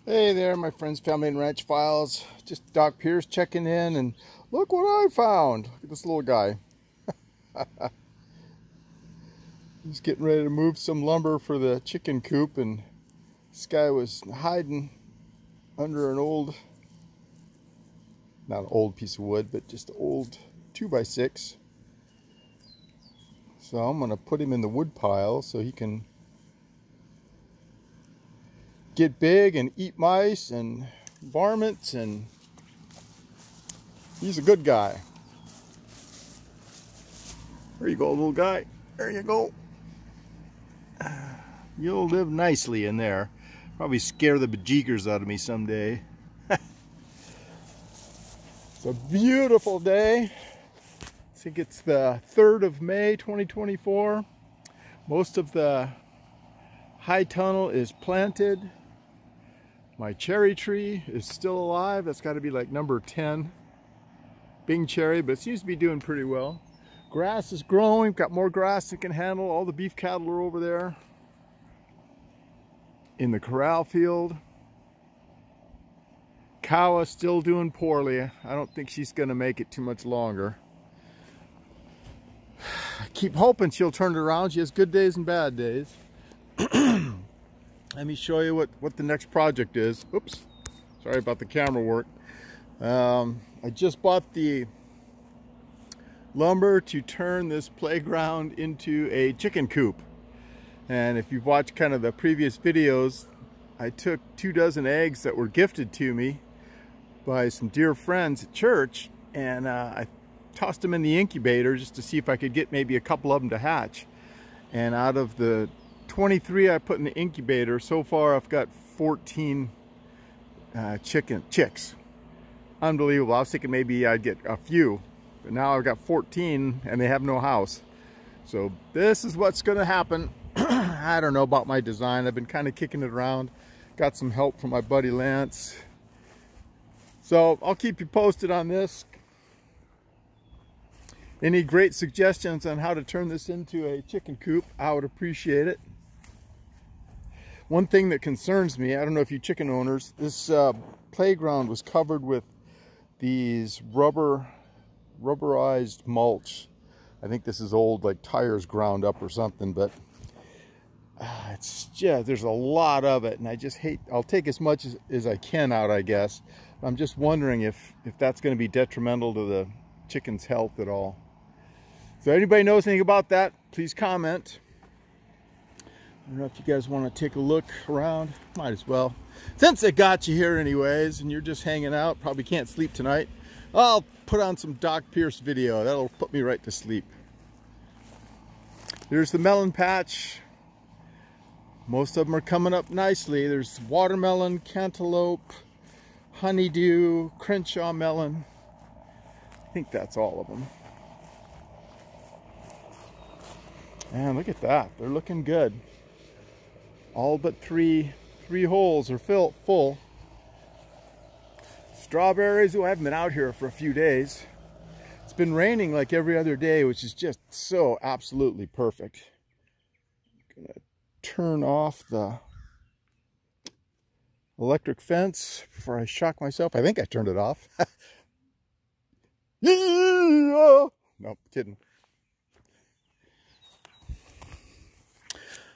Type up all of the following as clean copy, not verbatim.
Hey there, my friends, family, and ranch files. Just Doc Pierce checking in, and look what I found. Look at this little guy. He's getting ready to move some lumber for the chicken coop, and this guy was hiding under an old, not an old piece of wood, but just an old 2x6. So I'm going to put him in the wood pile so he can get big and eat mice and varmints, and he's a good guy. There you go, little guy. There you go. You'll live nicely in there. Probably scare the bejeekers out of me someday. It's a beautiful day. I think it's the 3rd of May 2024. Most of the high tunnel is planted. My cherry tree is still alive. That's got to be like number 10. Bing cherry, but it seems to be doing pretty well. Grass is growing. Got more grass than can handle. All the beef cattle are over there in the corral field. Cow is still doing poorly. I don't think she's going to make it too much longer. I keep hoping she'll turn it around. She has good days and bad days. Let me show you what the next project is. Oops, sorry about the camera work. I just bought the lumber to turn this playground into a chicken coop. And if you've watched kind of the previous videos, I took 24 eggs that were gifted to me by some dear friends at church, and I tossed them in the incubator just to see if I could get maybe a couple of them to hatch. And out of the 23 I put in the incubator, so far I've got 14 chicks. Unbelievable. I was thinking maybe I'd get a few, but now I've got 14 and they have no house. So this is what's going to happen. I don't know about my design. I've been kind of kicking it around. Got some help from my buddy Lance. So I'll keep you posted on this. Any great suggestions on how to turn this into a chicken coop, I would appreciate it. One thing that concerns me, I don't know if you chicken owners, this playground was covered with these rubberized mulch. I think this is old, like tires ground up or something, but it's just, there's a lot of it, and I just hate, I'll take as much as I can out, I guess. I'm just wondering if that's going to be detrimental to the chicken's health at all. So anybody knows anything about that, please comment. I don't know if you guys want to take a look around. Might as well. Since I got you here anyways, and you're just hanging out, probably can't sleep tonight, I'll put on some Doc Pierce video. That'll put me right to sleep. There's the melon patch. Most of them are coming up nicely. There's watermelon, cantaloupe, honeydew, Crenshaw melon. I think that's all of them. Man, look at that. They're looking good. All but three holes are full. Strawberries, oh, I haven't been out here for a few days. It's been raining like every other day, which is just so absolutely perfect. I'm gonna turn off the electric fence before I shock myself. I think I turned it off. Yeah! Nope, kidding.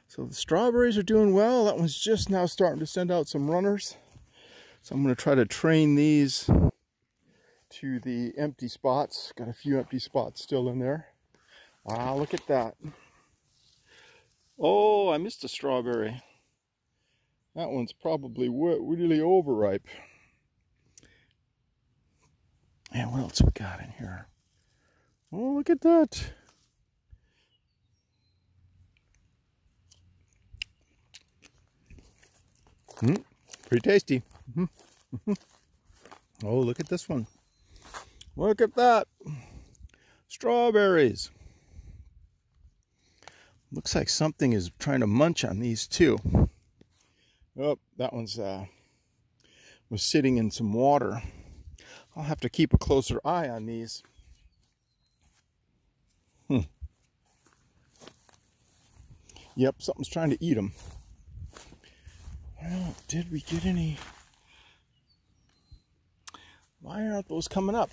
So the strawberries are doing well. That one's just now starting to send out some runners. So I'm going to try to train these to the empty spots. Got a few empty spots still in there. Wow, look at that. Oh, I missed a strawberry. That one's probably really overripe. And what else we got in here? Oh, look at that. Pretty tasty. Oh, look at this one. Look at that. Strawberries. Looks like something is trying to munch on these too. Oh, that one's was sitting in some water. I'll have to keep a closer eye on these. Yep, something's trying to eat them. Well, did we get any? Why aren't those coming up?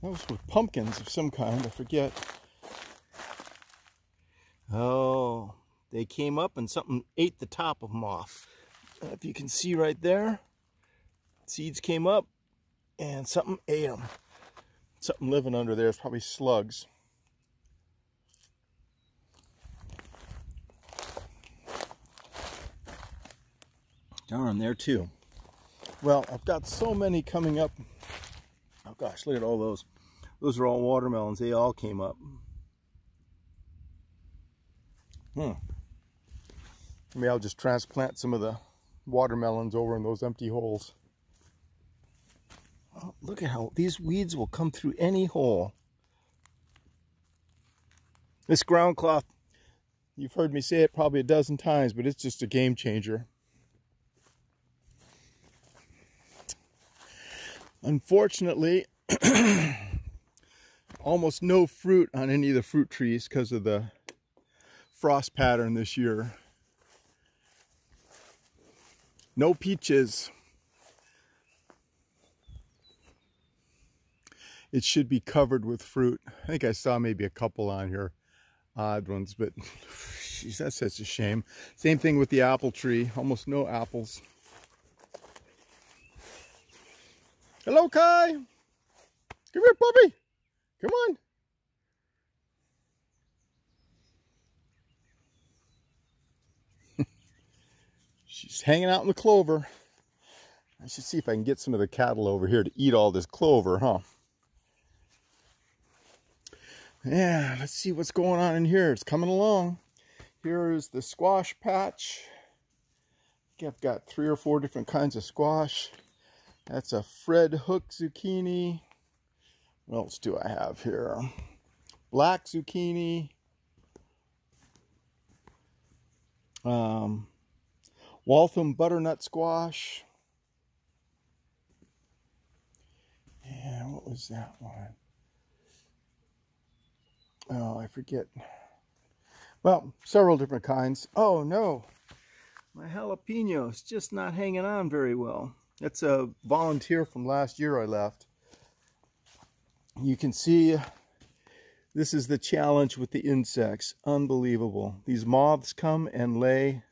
Those were pumpkins of some kind, I forget. Oh, they came up and something ate the top of them off. If you can see right there, seeds came up and something ate them. Something living under there is probably slugs. Darn, there too. Well, I've got so many coming up. Oh gosh, look at all those. Those are all watermelons. They all came up. Maybe I'll just transplant some of the watermelons over in those empty holes. Oh, look at how these weeds will come through any hole. This ground cloth, you've heard me say it probably a dozen times, but it's just a game changer. Unfortunately, almost no fruit on any of the fruit trees because of the frost pattern this year. No peaches. It should be covered with fruit. I think I saw maybe a couple on here, odd ones, but geez, that's such a shame. Same thing with the apple tree, almost no apples. Hello, Kai. Come here, puppy. Come on. She's hanging out in the clover. I should see if I can get some of the cattle over here to eat all this clover, huh? Yeah, let's see what's going on in here. It's coming along. Here is the squash patch. I think I've got 3 or 4 different kinds of squash. That's a Fred Hook zucchini. What else do I have here? Black zucchini. Waltham butternut squash. And what was that one? Oh, I forget. Well, several different kinds. Oh no, my jalapeno is just not hanging on very well. That's a volunteer from last year I left. You can see this is the challenge with the insects. Unbelievable. These moths come and lay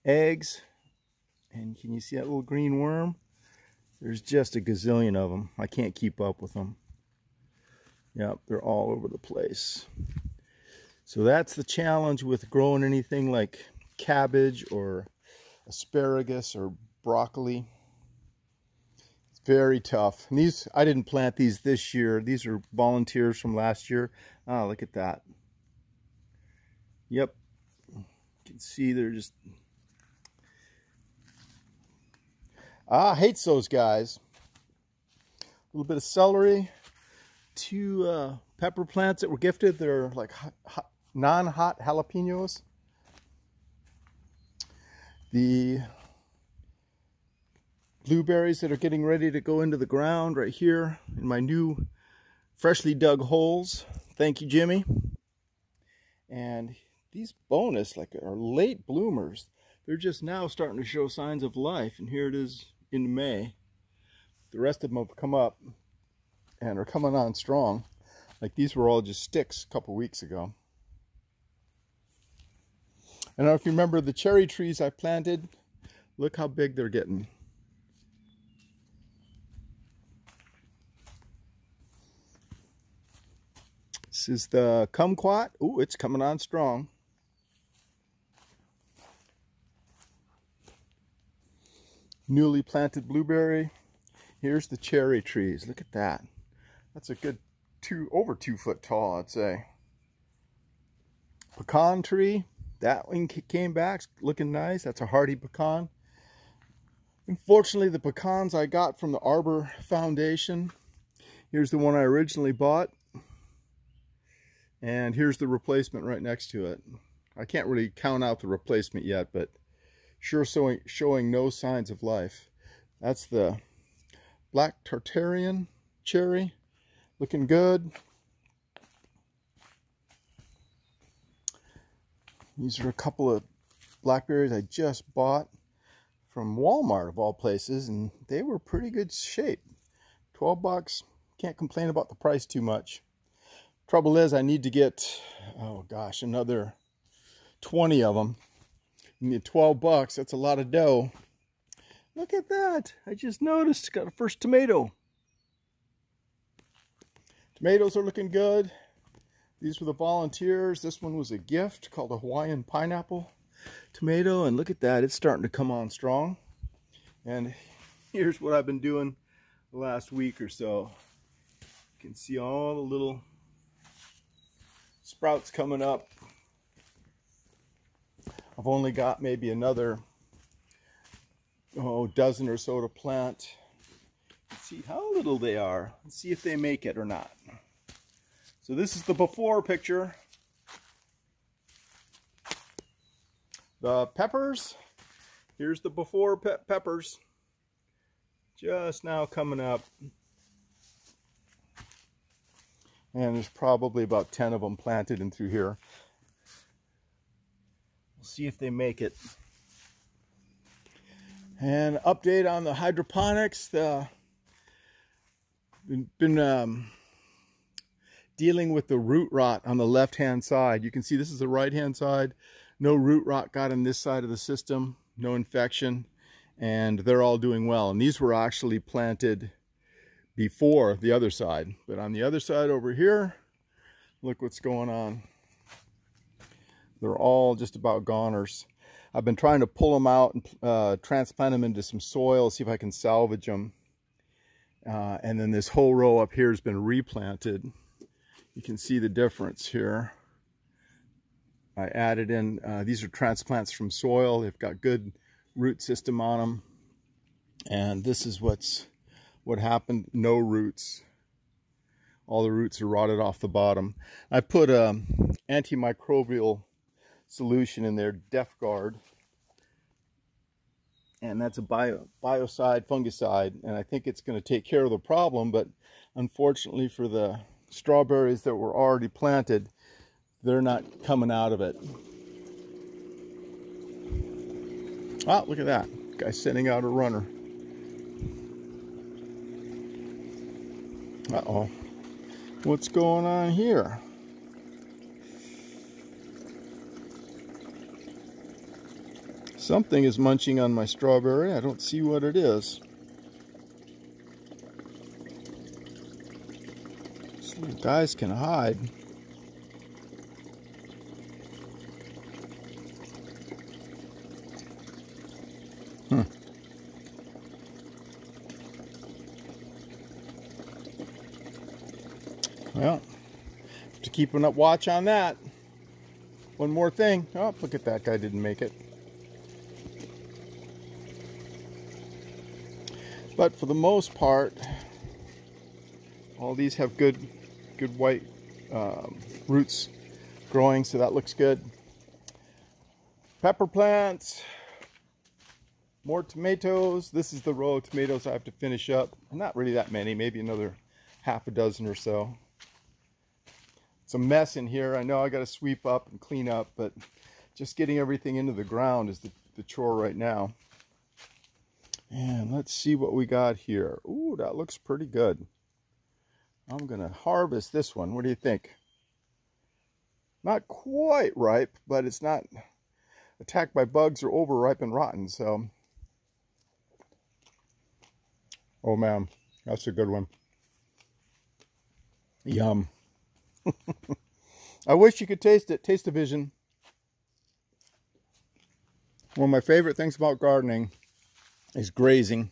eggs. And can you see that little green worm? There's just a gazillion of them. I can't keep up with them. Yep, they're all over the place. So that's the challenge with growing anything like cabbage or asparagus or broccoli. It's very tough. And these, I didn't plant these this year. These are volunteers from last year. Oh, look at that. Yep. You can see they're just... hates those guys. A little bit of celery. 2 pepper plants that were gifted. They're like non-hot jalapenos. The blueberries that are getting ready to go into the ground right here in my new freshly dug holes. Thank you, Jimmy. And these bonus are late bloomers. They're just now starting to show signs of life, and here it is in May. The rest of them have come up and are coming on strong. Like these were all just sticks a couple weeks ago. I don't know if you remember the cherry trees I planted. Look how big they're getting. This is the kumquat. Ooh, it's coming on strong. Newly planted blueberry. Here's the cherry trees. Look at that. That's a good over 2 foot tall, I'd say. Pecan tree. That one came back looking nice. That's a hardy pecan. Unfortunately, the pecans I got from the Arbor Foundation. Here's the one I originally bought. And here's the replacement right next to it. I can't really count out the replacement yet, but sure showing no signs of life. That's the Black Tartarian cherry. Looking good. These are a couple of blackberries I just bought from Walmart of all places, and they were pretty good shape. 12 bucks. Can't complain about the price too much. Trouble is, I need to get, oh gosh, another 20 of them. You need 12 bucks. That's a lot of dough. Look at that. I just noticed. Got a first tomato. Tomatoes are looking good. These were the volunteers. This one was a gift called a Hawaiian pineapple tomato. And look at that. It's starting to come on strong. And here's what I've been doing the last week or so. You can see all the little sprouts coming up. I've only got maybe another dozen or so to plant. Let's see how little they are. Let's see if they make it or not. So this is the before picture. The peppers. Here's the before peppers. Just now coming up. And there's probably about 10 of them planted in through here. We'll see if they make it. And update on the hydroponics. Been dealing with the root rot on the left-hand side. You can see this is the right-hand side. No root rot got on this side of the system. No infection. And they're all doing well. And these were actually planted before the other side. But on the other side over here, look what's going on. They're all just about goners. I've been trying to pull them out and transplant them into some soil, see if I can salvage them. And then this whole row up here has been replanted. You can see the difference here. I added in, these are transplants from soil. They've got good root system on them. And this is what happened. No roots. All the roots are rotted off the bottom. I put antimicrobial solution in there, DefGuard, and that's a biocide, fungicide, and I think it's going to take care of the problem. But unfortunately for the strawberries that were already planted, they're not coming out of it. Ah, look at that guy sending out a runner. Uh-oh, what's going on here? Something is munching on my strawberry. I don't see what it is. These little guys can hide. Well, have to keep a watch on that. One more thing. Oh, look at that guy, didn't make it. But for the most part, all these have good white roots growing, so that looks good. Pepper plants, more tomatoes. This is the row of tomatoes I have to finish up. Not really that many, maybe another half a dozen or so. It's a mess in here. I know I got to sweep up and clean up, but just getting everything into the ground is the chore right now. And let's see what we got here. Ooh, that looks pretty good. I'm going to harvest this one. What do you think? Not quite ripe, but it's not attacked by bugs or overripe and rotten, so. Oh man, that's a good one. Yum. I wish you could taste it. Taste-o-vision. One of my favorite things about gardening is grazing.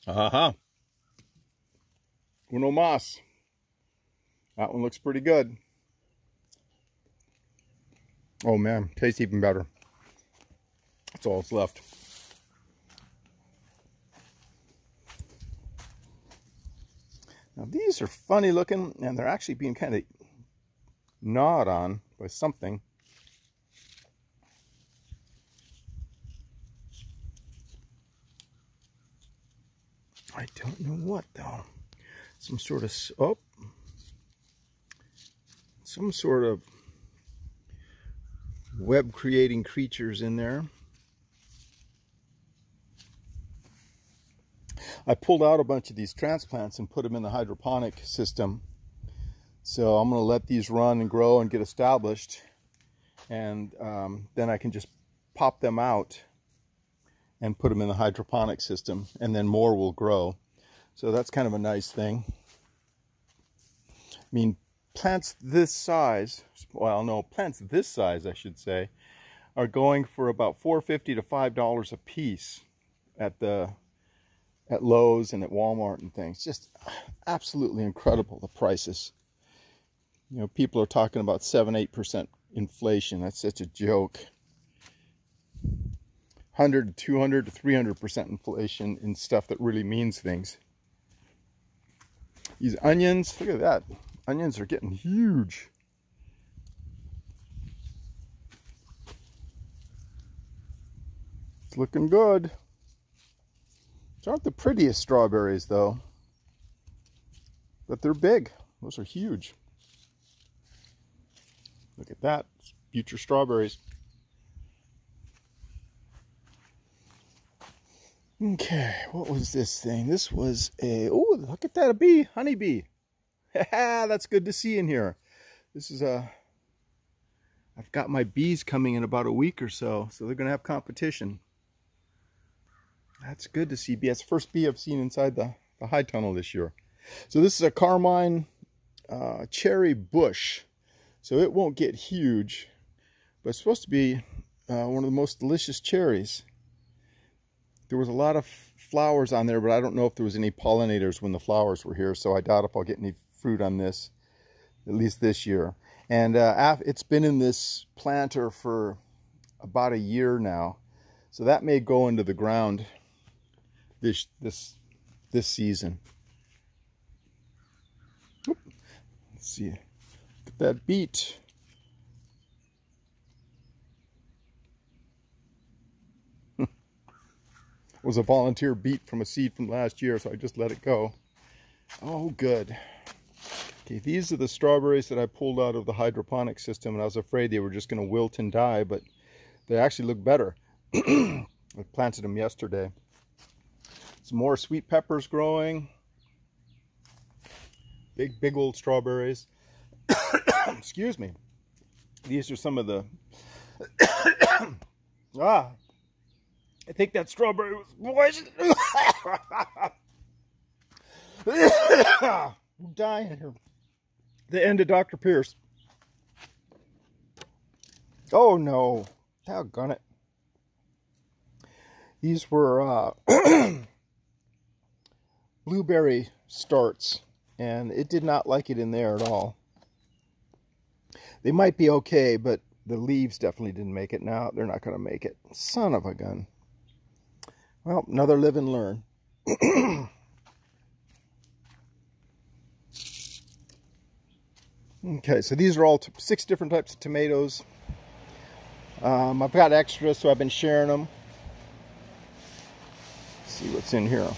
Aha. Uno mas. That one looks pretty good. Oh man, tastes even better. That's all that's left. Now these are funny looking, and they're actually being kind of gnawed on by something. I don't know what though. Some sort of, oh, some sort of web creating creatures in there. I pulled out a bunch of these transplants and put them in the hydroponic system. So I'm going to let these run and grow and get established. And then I can just pop them out and put them in the hydroponic system. And then more will grow. So that's kind of a nice thing. I mean, plants this size, well, no, plants this size, I should say, are going for about $4.50 to $5 a piece at Lowe's and at Walmart and things. Just absolutely incredible, the prices. You know, people are talking about 7-8% inflation. That's such a joke. 100 to 200 to 300% inflation in stuff that really means things. These onions, look at that. Onions are getting huge. It's looking good. These aren't the prettiest strawberries though, but they're big. Those are huge. Look at that, future strawberries. Okay, what was this thing? This was a, oh, look at that, a bee, honeybee. That's good to see in here. This is I've got my bees coming in about a week or so, so they're going to have competition. That's good to see. That's the first bee I've seen inside the high tunnel this year. So this is a Carmine cherry bush. So it won't get huge, but it's supposed to be one of the most delicious cherries. There was a lot of flowers on there, but I don't know if there was any pollinators when the flowers were here, so I doubt if I'll get any fruit on this, at least this year. And it's been in this planter for about a year now, so that may go into the ground this season. Oop. Let's see, look at that beet. Was a volunteer beet from a seed from last year, so I just let it go. Oh, good. Okay, these are the strawberries that I pulled out of the hydroponic system, and I was afraid they were just going to wilt and die, but they actually look better. I planted them yesterday. Some more sweet peppers growing. Big old strawberries. Excuse me. These are some of the... I think that strawberry was poisoned. I'm dying here. The end of Dr. Pierce. Oh no. Doggone it. These were blueberry starts, and it did not like it in there at all. They might be okay, but the leaves definitely didn't make it. Now they're not going to make it. Son of a gun. Well, another live and learn. Okay, so these are all 6 different types of tomatoes. I've got extras, so I've been sharing them. Let's see what's in here.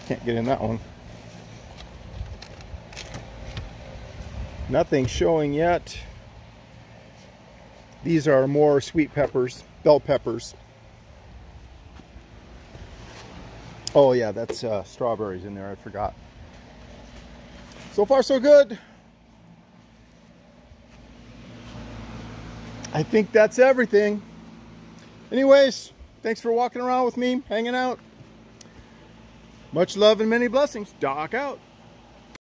Can't get in that one. Nothing showing yet. These are more sweet peppers, bell peppers. Oh yeah, that's strawberries in there, I forgot. So far so good. I think that's everything. Anyways, thanks for walking around with me, hanging out. Much love and many blessings. Doc out.